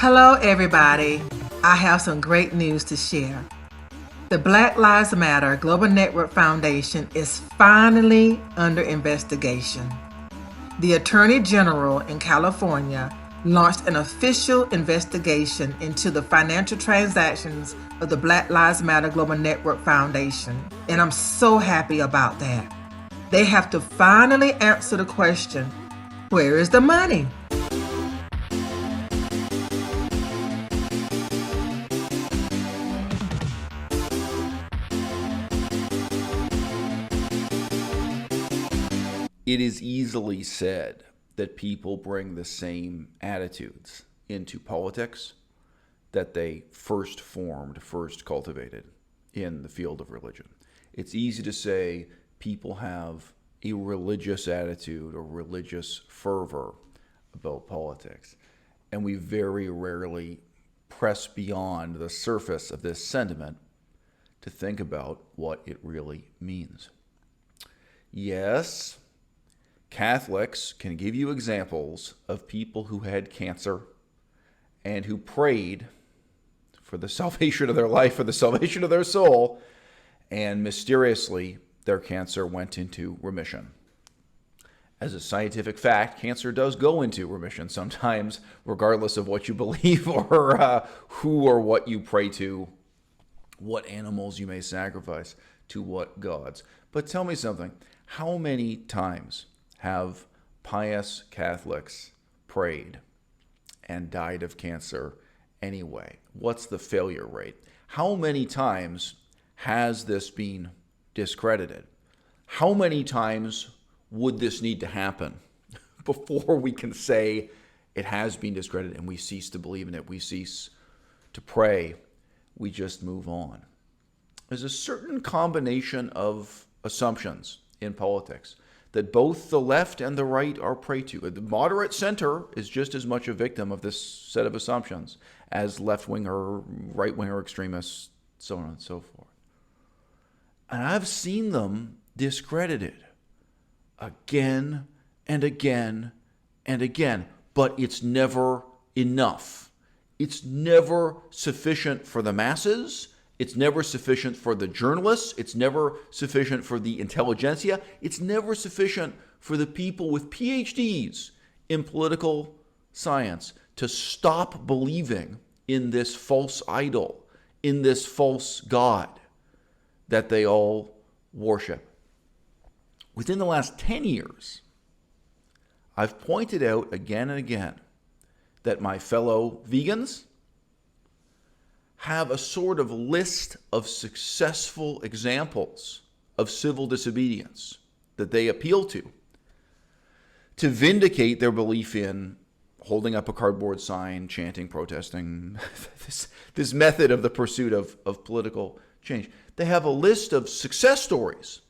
Hello, everybody. I have some great news to share. The Black Lives Matter Global Network Foundation is finally under investigation. The Attorney General in California launched an official investigation into the financial transactions of the Black Lives Matter Global Network Foundation, and I'm so happy about that. They have to finally answer the question, where is the money? It is easily said that people bring the same attitudes into politics that they first cultivated in the field of religion. It's easy to say people have a religious attitude or religious fervor about politics, and we very rarely press beyond the surface of this sentiment to think about what it really means. Yes, Catholics can give you examples of people who had cancer and who prayed for the salvation of their life, for the salvation of their soul, and mysteriously their cancer went into remission. As a scientific fact, cancer does go into remission sometimes, regardless of what you believe or who or what you pray to, what animals you may sacrifice to what gods. But tell me something, how many times have pious Catholics prayed and died of cancer anyway? What's the failure rate? How many times has this been discredited? How many times would this need to happen before we can say it has been discredited and we cease to believe in it, we cease to pray, we just move on? There's a certain combination of assumptions in politics that both the left and the right are prey to. The moderate center is just as much a victim of this set of assumptions as left-winger, right-winger extremists, so on and so forth. And I've seen them discredited again and again and again, but it's never enough. It's never sufficient for the masses. It's never sufficient for the journalists. It's never sufficient for the intelligentsia. It's never sufficient for the people with PhDs in political science to stop believing in this false idol, in this false god that they all worship. Within the last 10 years, I've pointed out again and again that my fellow vegans have a sort of list of successful examples of civil disobedience that they appeal to vindicate their belief in holding up a cardboard sign, chanting, protesting, this method of the pursuit of political change. They have a list of success stories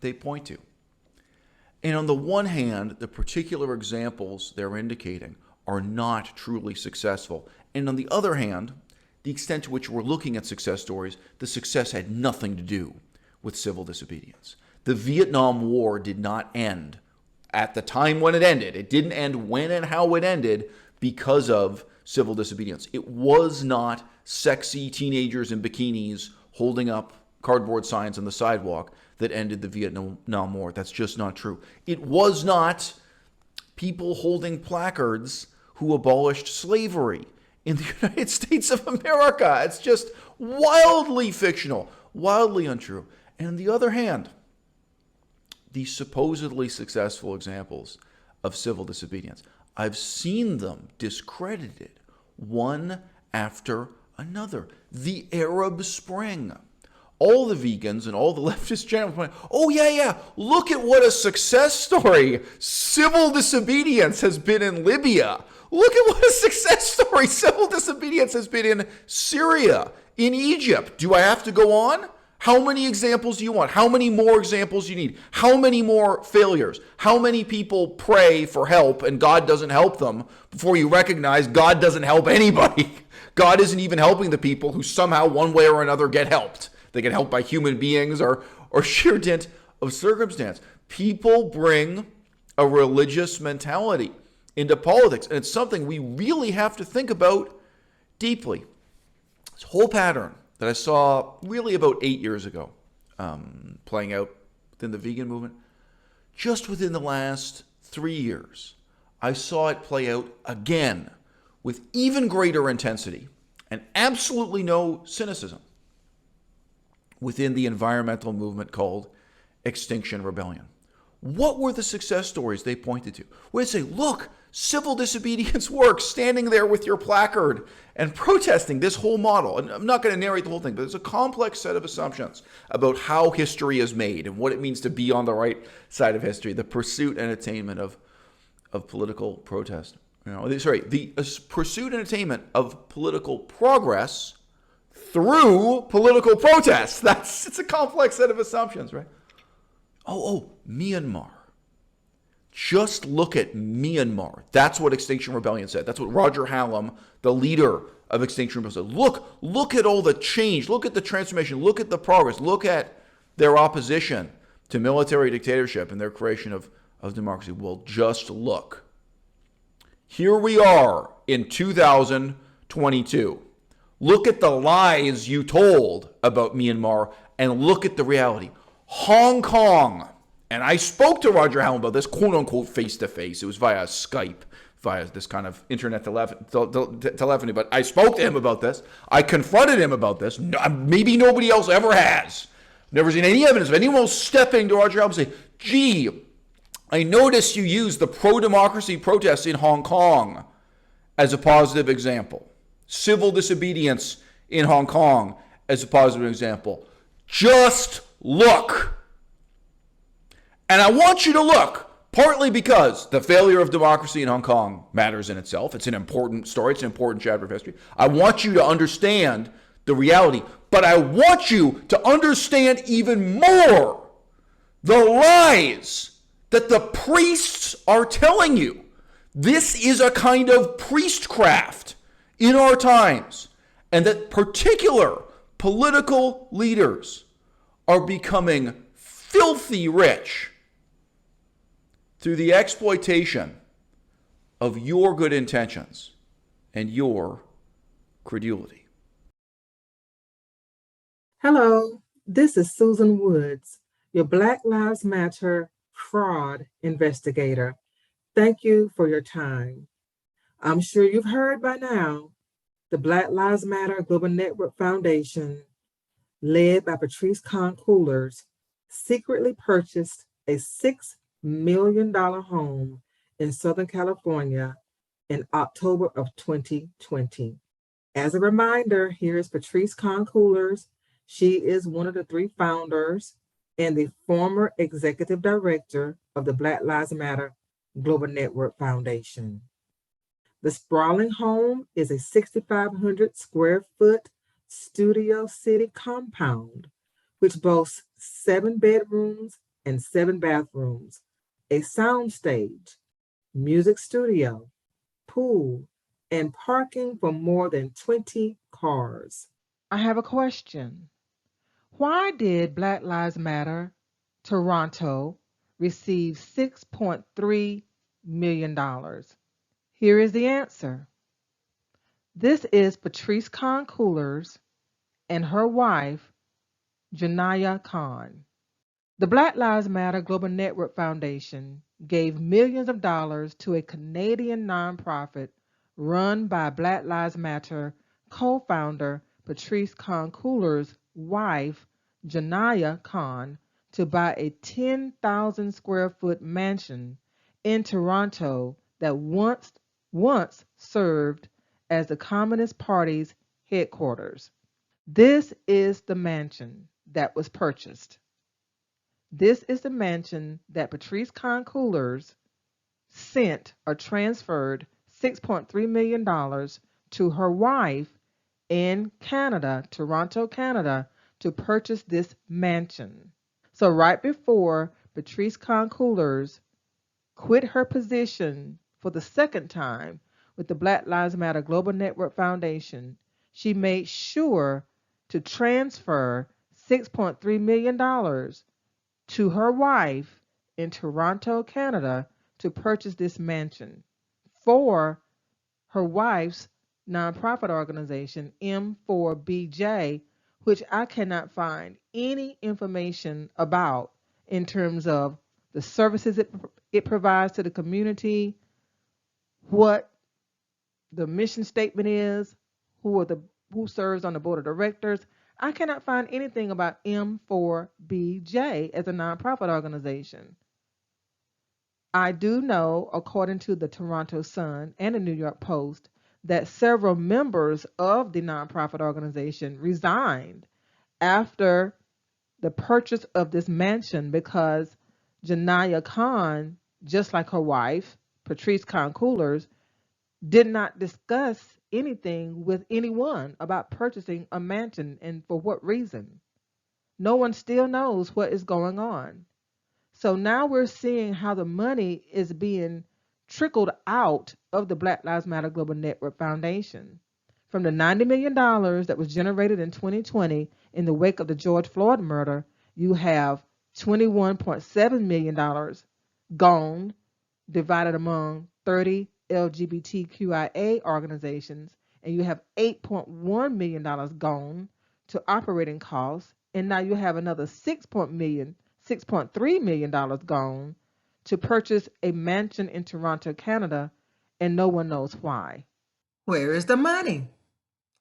they point to. And on the one hand, the particular examples they're indicating are not truly successful. And on the other hand, the extent to which we're looking at success stories, the success had nothing to do with civil disobedience. The Vietnam War did not end at the time when it ended. It didn't end when and how it ended because of civil disobedience. It was not sexy teenagers in bikinis holding up cardboard signs on the sidewalk that ended the Vietnam War. That's just not true. It was not people holding placards who abolished slavery in the United States of America. It's just wildly fictional, wildly untrue. And on the other hand, these supposedly successful examples of civil disobedience, I've seen them discredited one after another. The Arab Spring. All the vegans and all the leftist channels point, oh yeah, look at what a success story civil disobedience has been in Libya. Look at what a success story civil disobedience has been in Syria, in Egypt. Do I have to go on? How many examples do you want? How many more examples do you need? How many more failures? How many people pray for help and God doesn't help them before you recognize God doesn't help anybody? God isn't even helping the people who somehow one way or another get helped. They get helped by human beings or sheer dint of circumstance. People bring a religious mentality into politics, and it's something we really have to think about deeply. This whole pattern that I saw really about 8 years ago, playing out within the vegan movement, just within the last 3 years, I saw it play out again with even greater intensity and absolutely no cynicism within the environmental movement called Extinction Rebellion. What were the success stories they pointed to? Where they say, look, civil disobedience works, standing there with your placard and protesting this whole model. And I'm not going to narrate the whole thing, but there's a complex set of assumptions about how history is made and what it means to be on the right side of history, the pursuit and attainment of political protest. The pursuit and attainment of political progress through political protest. It's a complex set of assumptions, right? Myanmar. Just look at Myanmar. That's what Extinction Rebellion said. That's what Roger Hallam, the leader of Extinction Rebellion, said. Look at all the change. Look at the transformation. Look at the progress. Look at their opposition to military dictatorship and their creation of democracy. Well, just look. Here we are in 2022. Look at the lies you told about Myanmar and look at the reality. Hong Kong, and I spoke to Roger Hallam about this, quote unquote, face to face. It was via Skype, via this kind of internet telephony, but I spoke to him about this. I confronted him about this. Maybe nobody else ever has. Never seen any evidence of anyone stepping to Roger Hallam and say, gee, I noticed you used the pro-democracy protests in Hong Kong as a positive example. Civil disobedience in Hong Kong as a positive example. Just look. And I want you to look, partly because the failure of democracy in Hong Kong matters in itself. It's an important story. It's an important chapter of history. I want you to understand the reality, but I want you to understand even more the lies that the priests are telling you. This is a kind of priestcraft in our times, and that particular political leaders are becoming filthy rich through the exploitation of your good intentions and your credulity. Hello, this is Susan Woods, your Black Lives Matter fraud investigator. Thank you for your time. I'm sure you've heard by now, the Black Lives Matter Global Network Foundation, led by Patrice Coolers, secretly purchased a $6 million home in Southern California in October of 2020. As a reminder, here is Patrice Coolers. She is one of the three founders and the former executive director of the Black Lives Matter Global Network Foundation. The sprawling home is a 6,500 square foot Studio City compound, which boasts 7 bedrooms and 7 bathrooms, a soundstage, music studio, pool, and parking for more than 20 cars. I have a question. Why did Black Lives Matter Toronto receive $6.3 million? Here is the answer. This is Patrice Coolers and her wife, Janaya Khan. The Black Lives Matter Global Network Foundation gave millions of dollars to a Canadian nonprofit run by Black Lives Matter co-founder Patrice Coolers' wife, Janaya Khan, to buy a 10,000 square foot mansion in Toronto that once served as the Communist Party's headquarters. This is the mansion that was purchased. This is the mansion that Patrice Coolers sent or transferred $6.3 million to her wife in Canada, Toronto, Canada, to purchase this mansion. So right before Patrice Coolers quit her position for the second time with the Black Lives Matter Global Network Foundation, she made sure to transfer $6.3 million to her wife in Toronto, Canada, to purchase this mansion for her wife's nonprofit organization, M4BJ, which I cannot find any information about in terms of the services it provides to the community, what the mission statement is, who serves on the board of directors. I cannot find anything about M4BJ as a nonprofit organization. I do know, according to the Toronto Sun and the New York Post, that several members of the nonprofit organization resigned after the purchase of this mansion because Janaya Khan, just like her wife, Patrice Khan Coolers, did not discuss anything with anyone about purchasing a mansion and for what reason. No one still knows what is going on. So now we're seeing how the money is being trickled out of the Black Lives Matter Global Network Foundation. From the $90 million that was generated in 2020 in the wake of the George Floyd murder, you have $21.7 million gone, divided among 30 LGBTQIA organizations, and you have $8.1 million gone to operating costs, and now you have another $6.3 million gone to purchase a mansion in Toronto, Canada, and no one knows why. Where is the money?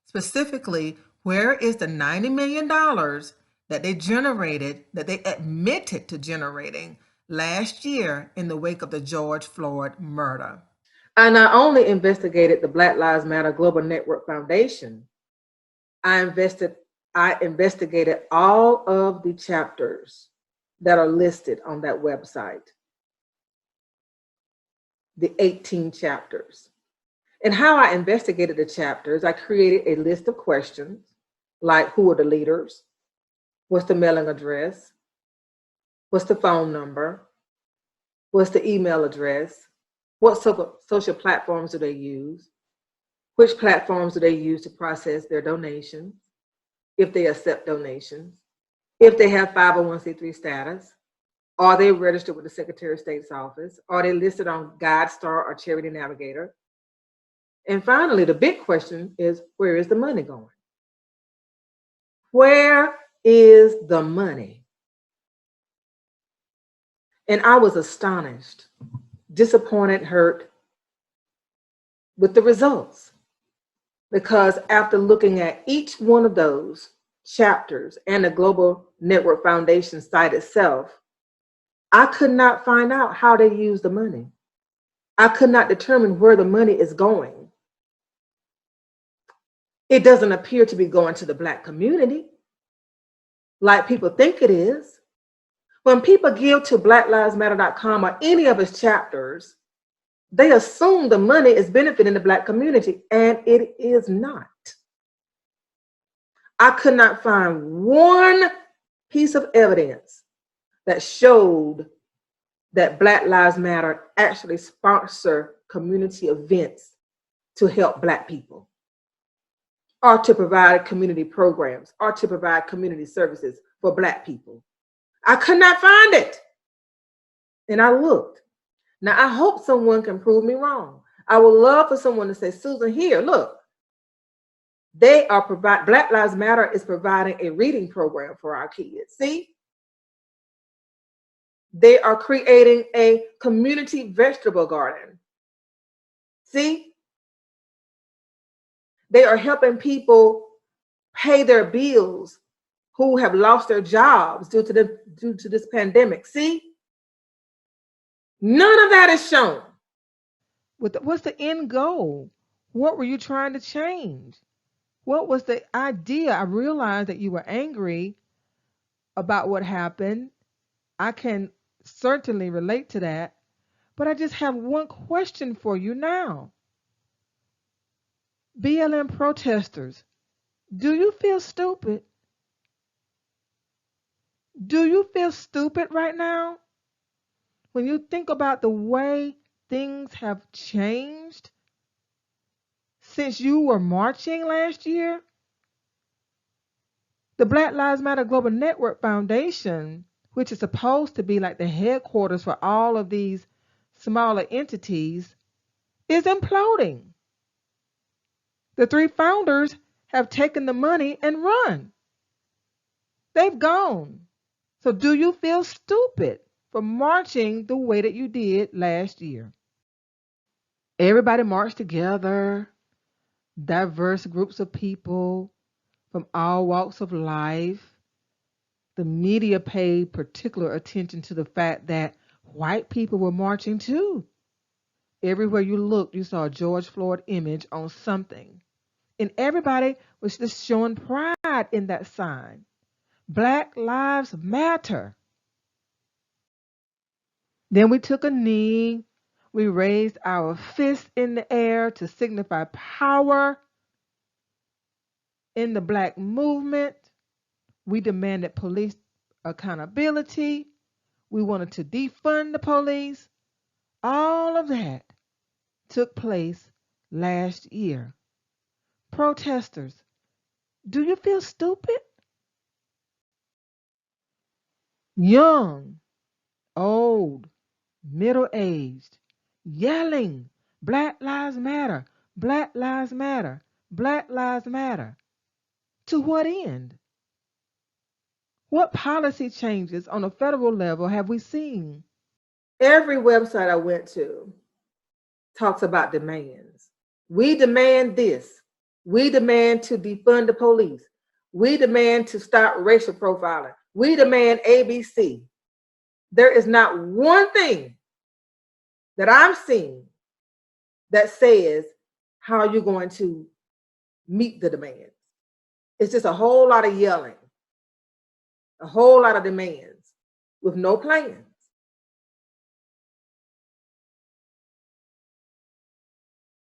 Specifically, where is the $90 million that they generated, that they admitted to generating last year in the wake of the George Floyd murder? I not only investigated the Black Lives Matter Global Network Foundation, I investigated all of the chapters that are listed on that website, the 18 chapters. And how I investigated the chapters, I created a list of questions like who are the leaders? What's the mailing address? What's the phone number? What's the email address? What social platforms do they use? Which platforms do they use to process their donations? If they accept donations? If they have 501c3 status? Are they registered with the Secretary of State's office? Are they listed on GuideStar or Charity Navigator? And finally, the big question is, where is the money going? Where is the money? And I was astonished, disappointed, hurt with the results. Because after looking at each one of those chapters and the Global Network Foundation site itself, I could not find out how they use the money. I could not determine where the money is going. It doesn't appear to be going to the Black community like people think it is. When people give to blacklivesmatter.com or any of its chapters, they assume the money is benefiting the Black community, and it is not. I could not find one piece of evidence that showed that Black Lives Matter actually sponsor community events to help Black people, or to provide community programs, or to provide community services for Black people. I could not find it. And I looked. Now, I hope someone can prove me wrong. I would love for someone to say, Susan, here, look. Black Lives Matter is providing a reading program for our kids. See? They are creating a community vegetable garden. See? They are helping people pay their bills who have lost their jobs due to this pandemic. See? None of that is shown. What's the end goal? What were you trying to change? What was the idea? I realized that you were angry about what happened. I can certainly relate to that. But I just have one question for you now. BLM protesters, do you feel stupid? Do you feel stupid right now? When you think about the way things have changed since you were marching last year, the Black Lives Matter Global Network Foundation, which is supposed to be like the headquarters for all of these smaller entities, is imploding. The three founders have taken the money and run. They've gone. So do you feel stupid for marching the way that you did last year? Everybody marched together, diverse groups of people from all walks of life. The media paid particular attention to the fact that white people were marching too. Everywhere you looked, you saw a George Floyd image on something. And everybody was just showing pride in that sign. Black Lives Matter. Then we took a knee. We raised our fist in the air to signify power in the Black movement. We demanded police accountability. We wanted to defund the police. All of that took place last year. Protesters, do you feel stupid? Young, old, middle-aged, yelling, Black Lives Matter, Black Lives Matter, Black Lives Matter. To what end? What policy changes on a federal level have we seen? Every website I went to talks about demands. We demand this. We demand to defund the police. We demand to stop racial profiling. We demand ABC. There is not one thing that I'm seeing that says how you're going to meet the demands. It's just a whole lot of yelling, a whole lot of demands with no plan.